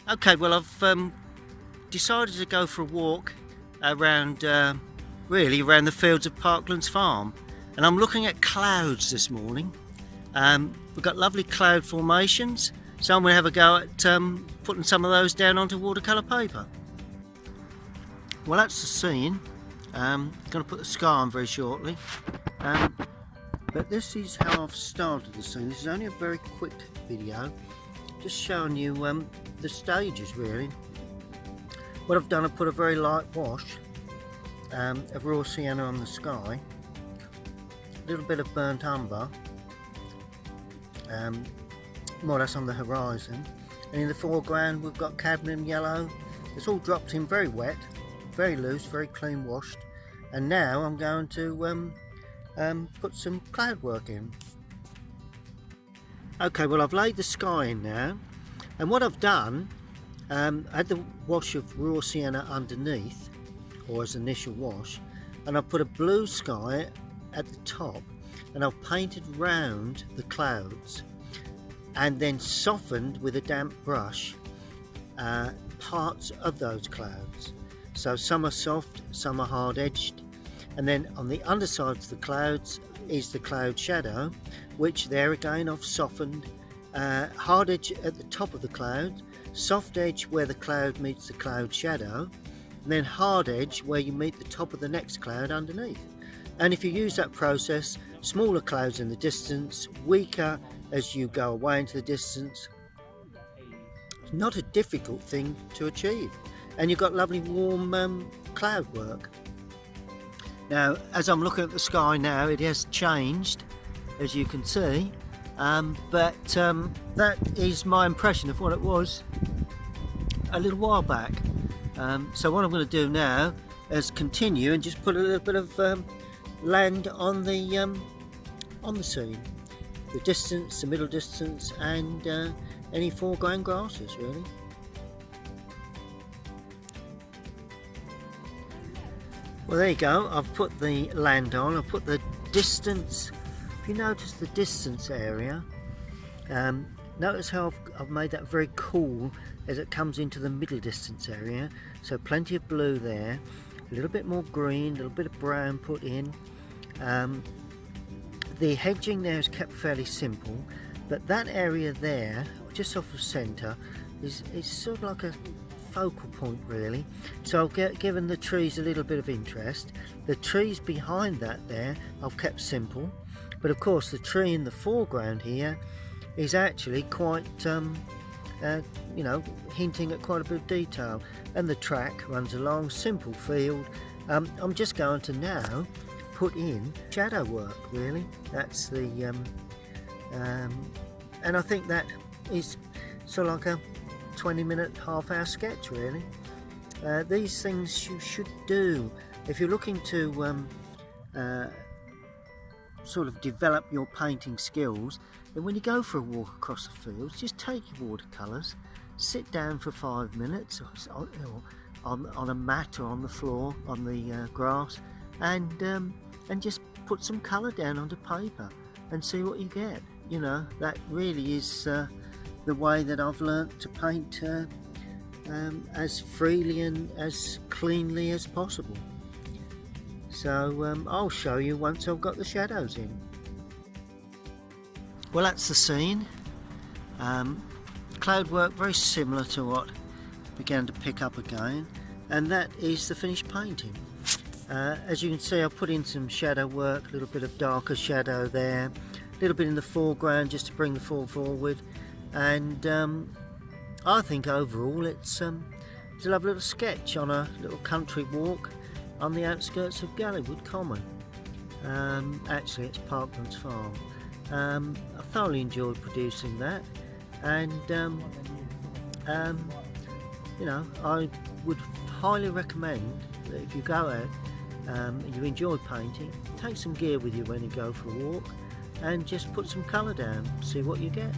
Okay, well I've decided to go for a walk around, really around the fields of Parklands Farm, and I'm looking at clouds this morning. We've got lovely cloud formations, so I'm going to have a go at putting some of those down onto watercolour paper. Well, that's the scene. I'm going to put the sky on very shortly, but this is how I've started the scene. This is only a very quick video, just showing you the stages really. What I've done, I've put a very light wash of raw sienna on the sky, a little bit of burnt umber, more or less on the horizon, and in the foreground we've got cadmium yellow. It's all dropped in very wet, very loose, very clean washed, and now I'm going to put some cloud work in. Okay, well I've laid the sky in now, and what I've done, I had the wash of raw sienna underneath, or as initial wash, and I've put a blue sky at the top, and I've painted round the clouds and then softened with a damp brush parts of those clouds. So some are soft, some are hard edged, and then on the underside of the clouds is the cloud shadow, which there again I've softened, hard edge at the top of the cloud, soft edge where the cloud meets the cloud shadow, and then hard edge where you meet the top of the next cloud underneath. And if you use that process, smaller clouds in the distance, weaker as you go away into the distance, it's not a difficult thing to achieve, and you've got lovely warm cloud work. Now, as I'm looking at the sky now, it has changed, as you can see, but that is my impression of what it was a little while back. So what I'm going to do now is continue and just put a little bit of land on the scene, the distance, the middle distance, and any foreground grasses really. Well, there you go, I've put the land on, I've put the distance. If you notice the distance area, notice how I've made that very cool as it comes into the middle distance area, so plenty of blue there, a little bit more green, a little bit of brown put in. The hedging there is kept fairly simple, but that area there, just off of centre, is sort of like a focal point really, so I've given the trees a little bit of interest. The trees behind that there I've kept simple, but of course the tree in the foreground here is actually quite you know, hinting at quite a bit of detail, and the track runs along, simple field. I'm just going to now put in shadow work really. That's the and I think that is sort of like a 20-minute, half-hour sketch really. These things you should do if you're looking to sort of develop your painting skills. And when you go for a walk across the fields, just take your watercolours, sit down for 5 minutes or on a mat or on the floor, on the grass, and just put some colour down onto paper and see what you get. You know, that really is the way that I've learnt to paint as freely and as cleanly as possible. So I'll show you once I've got the shadows in. Well, that's the scene. Cloud work very similar to what began to pick up again, and that is the finished painting. As you can see, I've put in some shadow work, a little bit of darker shadow there, a little bit in the foreground just to bring the fall forward, and I think overall it's a lovely little sketch on a little country walk on the outskirts of Galleywood Common. Actually it's Parklands Farm. I thoroughly enjoyed producing that, and you know, I would highly recommend that if you go out and you enjoy painting, take some gear with you when you go for a walk and just put some colour down, see what you get.